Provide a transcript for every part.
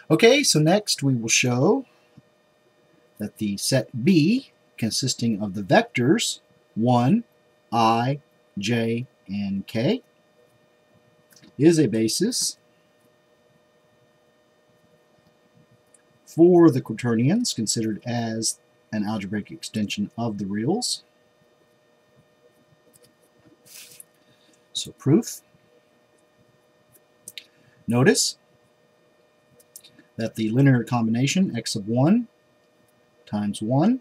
Okay, so next we will show that the set B, consisting of the vectors 1, I, j, and k, is a basis for the quaternions considered as an algebraic extension of the reals. So proof. Notice that the linear combination x of 1 times 1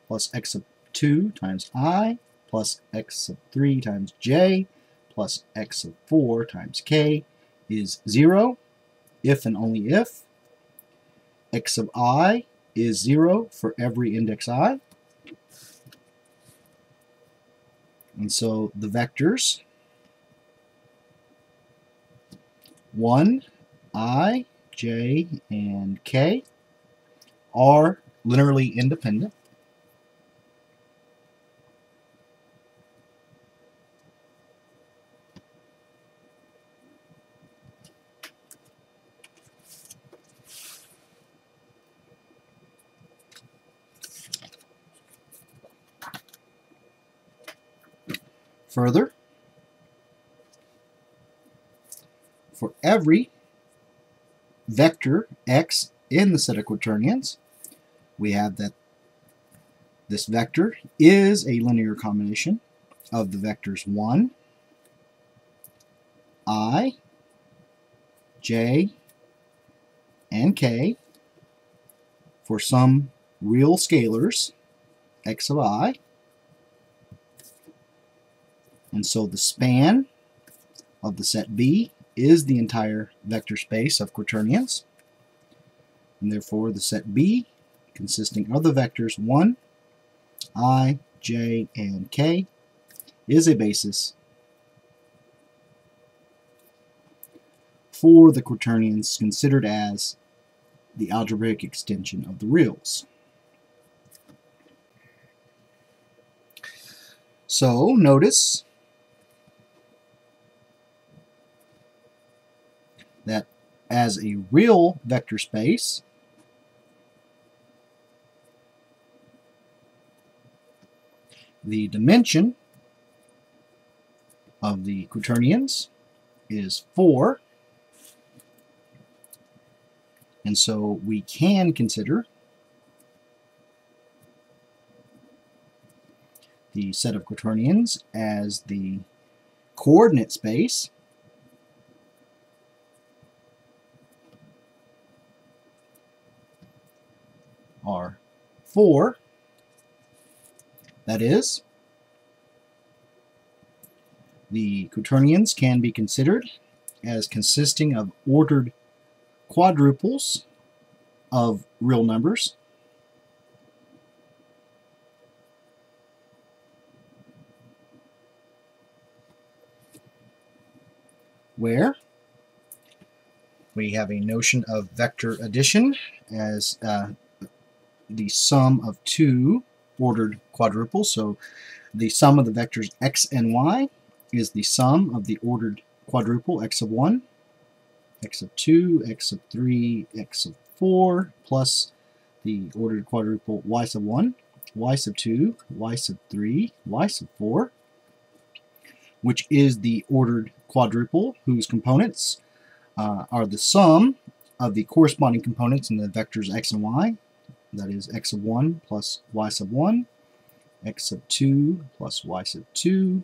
plus x of 2 times I plus x of 3 times j plus x of 4 times k is 0 if and only if x of I is 0 for every index I. And so the vectors 1, I, j, and k are linearly independent. Further, for every vector x in the set of quaternions, we have that this vector is a linear combination of the vectors 1, I, j, and k for some real scalars x of I. And so the span of the set B is the entire vector space of quaternions. And therefore the set B, consisting of the vectors 1, I, j, and k, is a basis for the quaternions considered as the algebraic extension of the reals. So notice that as a real vector space, the dimension of the quaternions is 4, and so we can consider the set of quaternions as the coordinate space R4. That is, the quaternions can be considered as consisting of ordered quadruples of real numbers, where we have a notion of vector addition as the sum of two ordered quadruples. So the sum of the vectors x and y is the sum of the ordered quadruple x of 1, x of 2, x of 3, x of 4, plus the ordered quadruple y sub 1, y sub 2, y sub 3, y sub 4, which is the ordered quadruple whose components are the sum of the corresponding components in the vectors x and y. That is x of 1 plus y sub 1, x sub 2 plus y sub 2,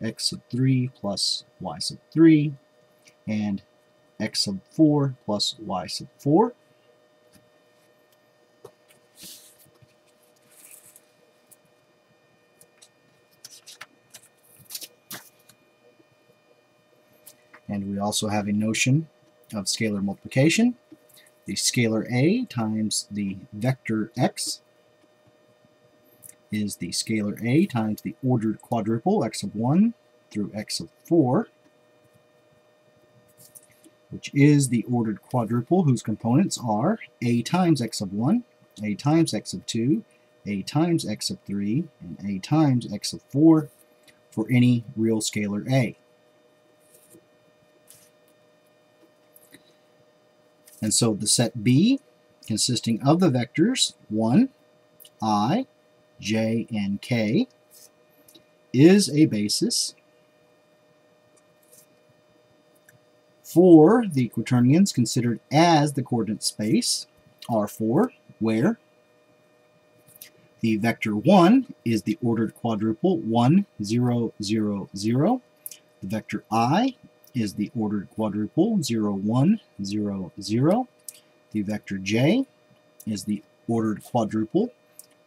x sub 3 plus y sub 3, and x sub 4 plus y sub 4. And we also have a notion of scalar multiplication. The scalar A times the vector x is the scalar A times the ordered quadruple x of 1 through x of 4, which is the ordered quadruple whose components are A times x of 1, A times x of 2, A times x of 3, and A times x of 4 for any real scalar A. And so the set B, consisting of the vectors 1, I, j, and k, is a basis for the quaternions considered as the coordinate space R4, where the vector 1 is the ordered quadruple 1, 0, 0, 0. The vector I is the ordered quadruple 0, 1, 0, 0. The vector j is the ordered quadruple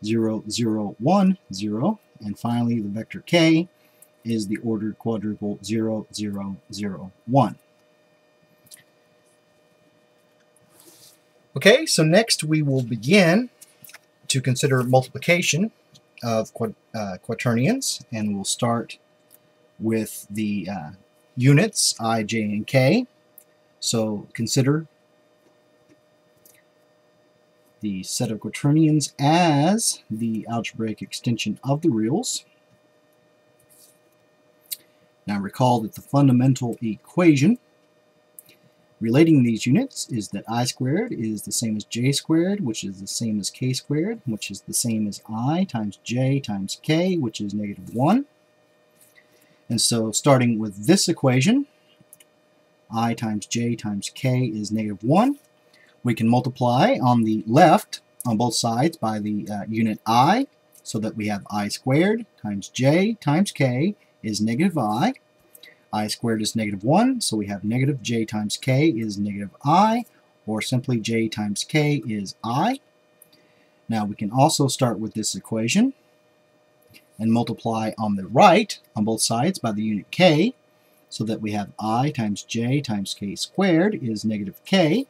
0, 0, 1, 0. And finally, the vector k is the ordered quadruple 0, 0, 0, 1. Okay, so next we will begin to consider multiplication of quaternions, and we'll start with the units I, j, and k. So consider the set of quaternions as the algebraic extension of the reals. Now recall that the fundamental equation relating these units is that I squared is the same as j squared, which is the same as k squared, which is the same as I times j times k, which is negative 1. And so starting with this equation, I times j times k is negative 1. We can multiply on the left on both sides by the unit I, so that we have I squared times j times k is negative I. I squared is negative 1, so we have negative j times k is negative I, or simply j times k is I. Now we can also start with this equation and multiply on the right on both sides by the unit k, so that we have I times j times k squared is negative k.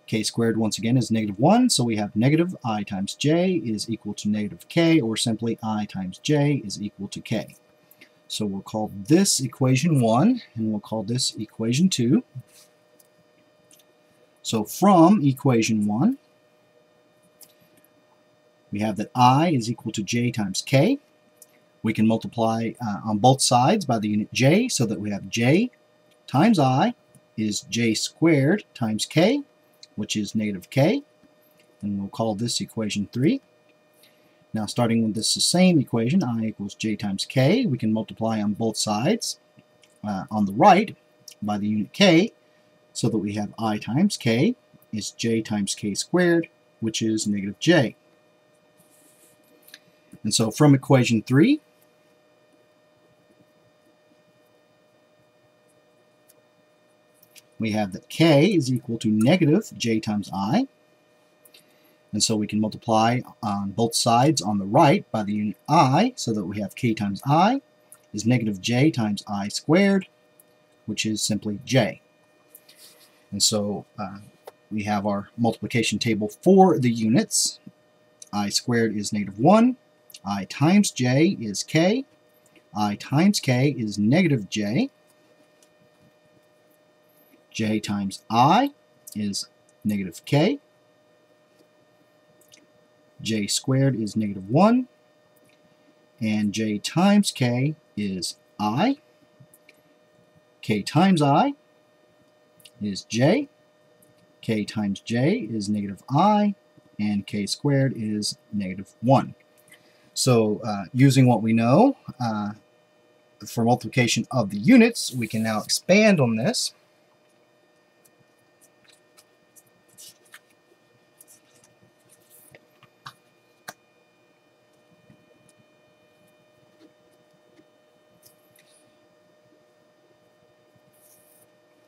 K squared once again is negative 1, so we have negative I times j is equal to negative k, or simply I times j is equal to k. So we'll call this equation 1, and we'll call this equation 2. So from equation 1, we have that I is equal to j times k. We can multiply on both sides by the unit j, so that we have j times I is j squared times k, which is negative k. And we'll call this equation 3. Now starting with this same equation, I equals j times k, we can multiply on both sides on the right by the unit k, so that we have I times k is j times k squared, which is negative j. And so from equation 3, we have that k is equal to negative j times I. And so we can multiply on both sides on the right by the unit I, so that we have k times I is negative j times I squared, which is simply j. And so we have our multiplication table for the units. I squared is negative 1, I times j is k, I times k is negative j, j times I is negative k, j squared is negative 1, and j times k is I, k times I is j, k times j is negative I, and k squared is negative 1. So using what we know for multiplication of the units, we can now expand on this.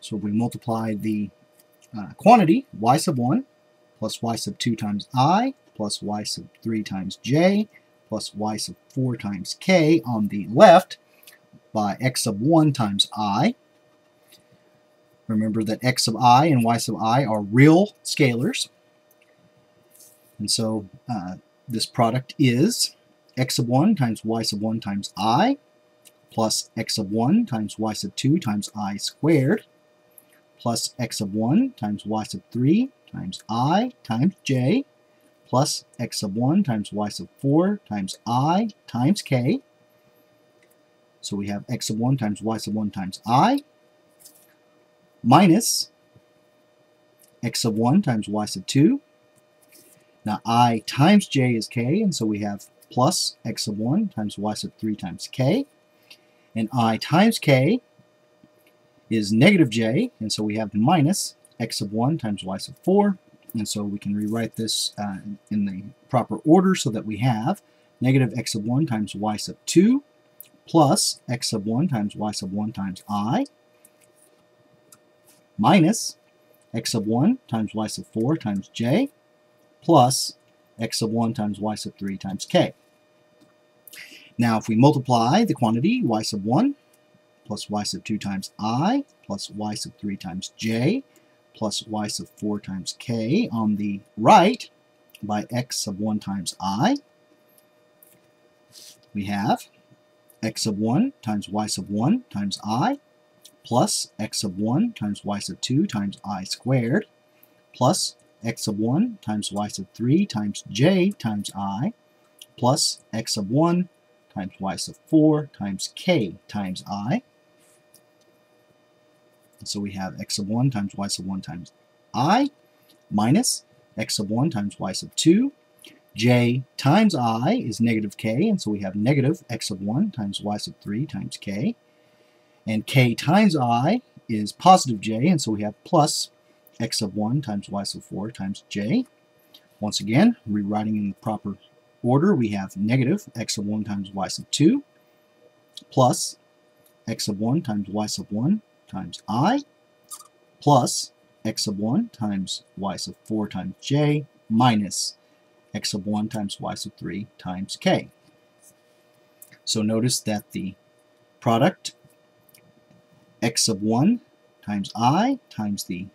So we multiply the quantity y sub 1 plus y sub 2 times I plus y sub 3 times j plus y sub 4 times k on the left by x sub 1 times I. Remember that x sub I and y sub I are real scalars. And so this product is x sub 1 times y sub 1 times I plus x sub 1 times y sub 2 times I squared plus x sub 1 times y sub 3 times I times j plus x sub 1 times y sub 4 times I times k. So we have x sub 1 times y sub 1 times I minus x sub 1 times y sub 2. Now I times j is k, and so we have plus x sub 1 times y sub 3 times k. And I times k is negative j, and so we have minus x sub 1 times y sub 4. And so we can rewrite this in the proper order so that we have negative x sub 1 times y sub 2 plus x sub 1 times y sub 1 times I minus x sub 1 times y sub 4 times j plus x sub 1 times y sub 3 times k. Now if we multiply the quantity y sub 1 plus y sub 2 times I plus y sub 3 times j plus y sub 4 times k on the right by x sub 1 times I, we have x sub 1 times y sub 1 times I plus x sub 1 times y sub 2 times I squared plus x sub 1 times y sub 3 times j times I plus x sub 1 times y sub 4 times k times I. So we have x sub 1 times y sub 1 times I minus x sub 1 times y sub 2. J times I is negative k, and so we have negative x sub 1 times y sub 3 times k. And k times I is positive j, and so we have plus x sub 1 times y sub 4 times j. Once again, rewriting in the proper order, we have negative x sub 1 times y sub 2 plus x sub 1 times y sub 1 times I plus x sub 1 times y sub 4 times j minus x sub 1 times y sub 3 times k. So notice that the product x sub 1 times I times the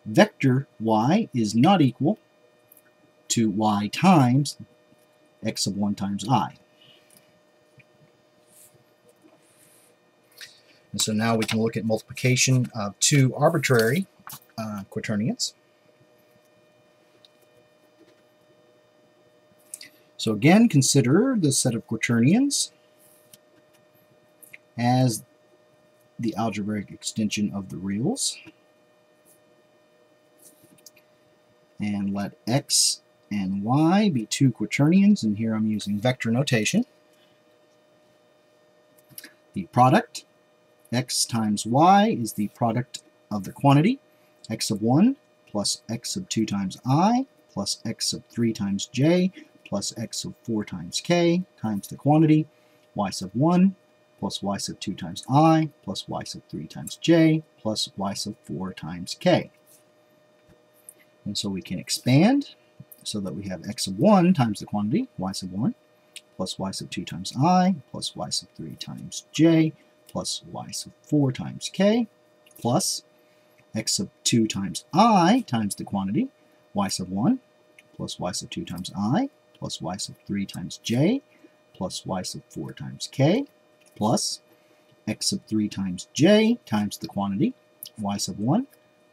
vector y is not equal to y times x sub 1 times I. And so now we can look at multiplication of two arbitrary quaternions. So again, consider the set of quaternions as the algebraic extension of the reals. And let x and y be two quaternions, and here I'm using vector notation. The product x times y is the product of the quantity x sub 1 plus x sub 2 times I plus x sub 3 times j plus x sub 4 times k times the quantity y sub 1 plus y sub 2 times I plus y sub 3 times j plus y sub 4 times k. And so we can expand so that we have x sub 1 times the quantity y sub 1 plus y sub 2 times I plus y sub 3 times j plus y sub 4 times k plus x sub 2 times I times the quantity y sub 1 plus y sub 2 times I plus y sub 3 times j plus y sub 4 times k plus x sub 3 times j times the quantity y sub 1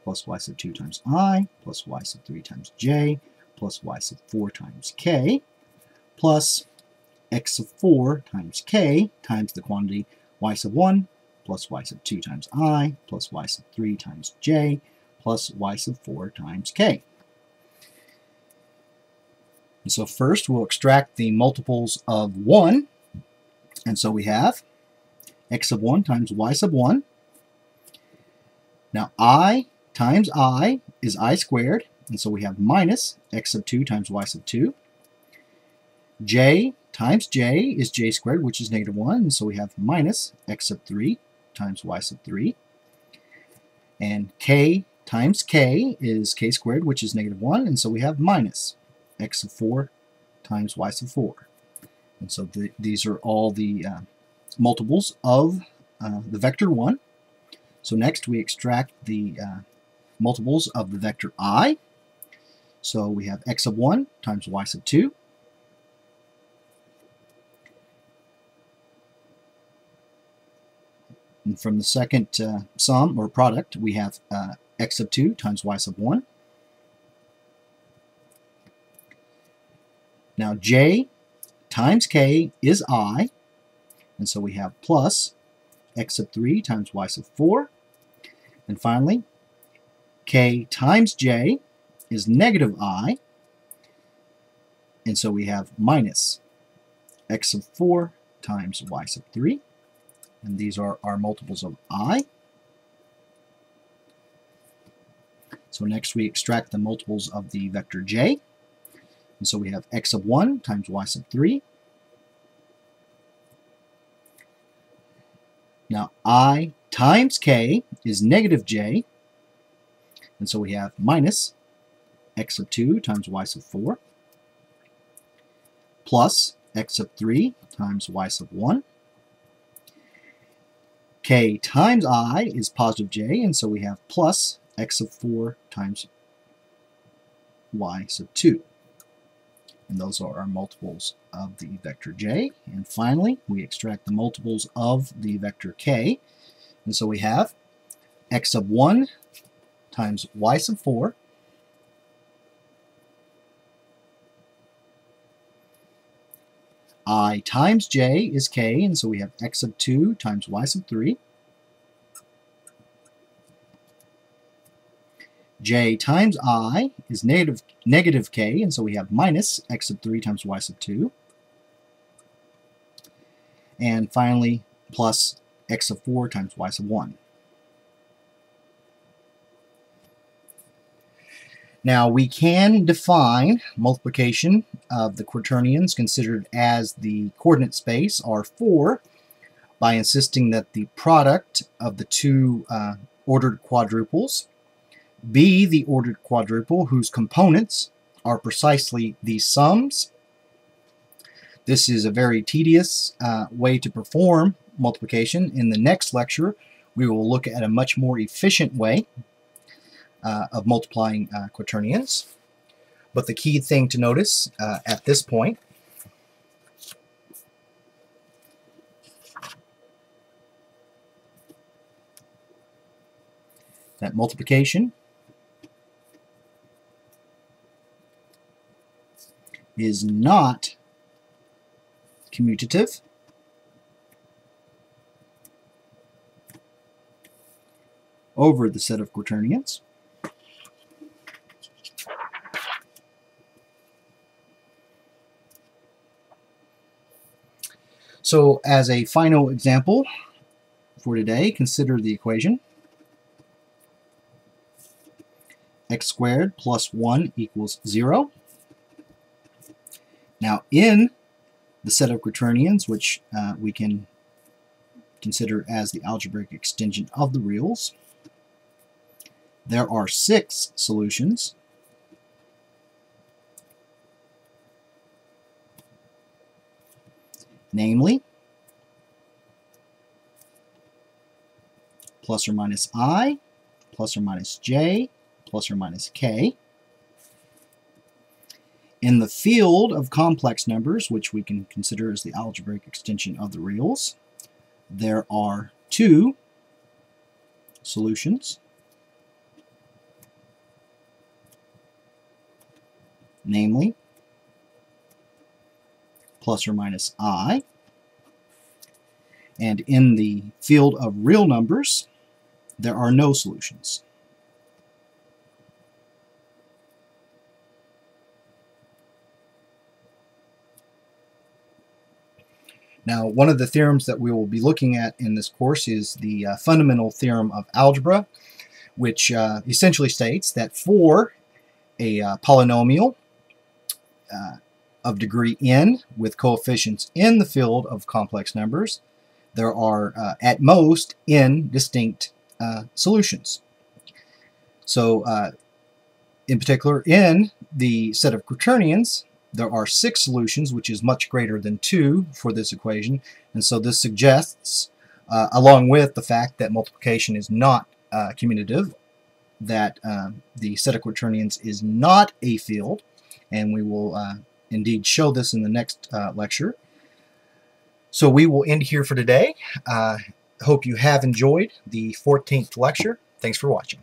plus y sub 2 times I plus y sub 3 times j plus y sub 4 times k plus x sub 4 times k times the quantity y sub 1 plus y sub 2 times I plus y sub 3 times j plus y sub 4 times k. And so first we'll extract the multiples of 1, and so we have x sub 1 times y sub 1. Now I times I is I squared, and so we have minus x sub 2 times y sub 2. J times j is j squared, which is negative 1, and so we have minus x sub 3 times y sub 3. And k times k is k squared, which is negative 1, and so we have minus x sub 4 times y sub 4. And so these are all the multiples of the vector 1. So next we extract the multiples of the vector I. So we have x sub 1 times y sub 2. And from the second sum or product, we have x sub 2 times y sub 1. Now j times k is I, and so we have plus x sub 3 times y sub 4. And finally, k times j is negative I, and so we have minus x sub 4 times y sub 3, and these are our multiples of I. So next we extract the multiples of the vector j, and so we have x sub 1 times y sub 3. Now I times k is negative j, and so we have minus x sub 2 times y sub 4 plus x sub 3 times y sub 1. K times I is positive j, and so we have plus x sub 4 times y sub 2. And those are our multiples of the vector j. And finally, we extract the multiples of the vector k. And so we have x sub 1 times y sub 4 I times j is k, and so we have x sub 2 times y sub 3. J times I is negative k, and so we have minus x sub 3 times y sub 2. And finally, plus x sub 4 times y sub 1. Now we can define multiplication of the quaternions considered as the coordinate space R4 by insisting that the product of the two ordered quadruples be the ordered quadruple whose components are precisely these sums. This is a very tedious way to perform multiplication. In the next lecture, we will look at a much more efficient way of multiplying quaternions. But the key thing to notice at this point that multiplication is not commutative over the set of quaternions. So as a final example for today, consider the equation x squared plus 1 equals 0. Now in the set of quaternions, which we can consider as the algebraic extension of the reals, there are 6 solutions. Namely, plus or minus I, plus or minus j, plus or minus k. In the field of complex numbers, which we can consider as the algebraic extension of the reals, there are 2 solutions. Namely, plus or minus I. And in the field of real numbers, there are no solutions. Now, one of the theorems that we will be looking at in this course is the fundamental theorem of algebra, which essentially states that for a polynomial of degree n with coefficients in the field of complex numbers, there are at most n distinct solutions. So in particular, in the set of quaternions, there are 6 solutions, which is much greater than 2 for this equation, and so this suggests, along with the fact that multiplication is not commutative, that the set of quaternions is not a field, and we will indeed show this in the next lecture. So we will end here for today. Hope you have enjoyed the 14th lecture. Thanks for watching.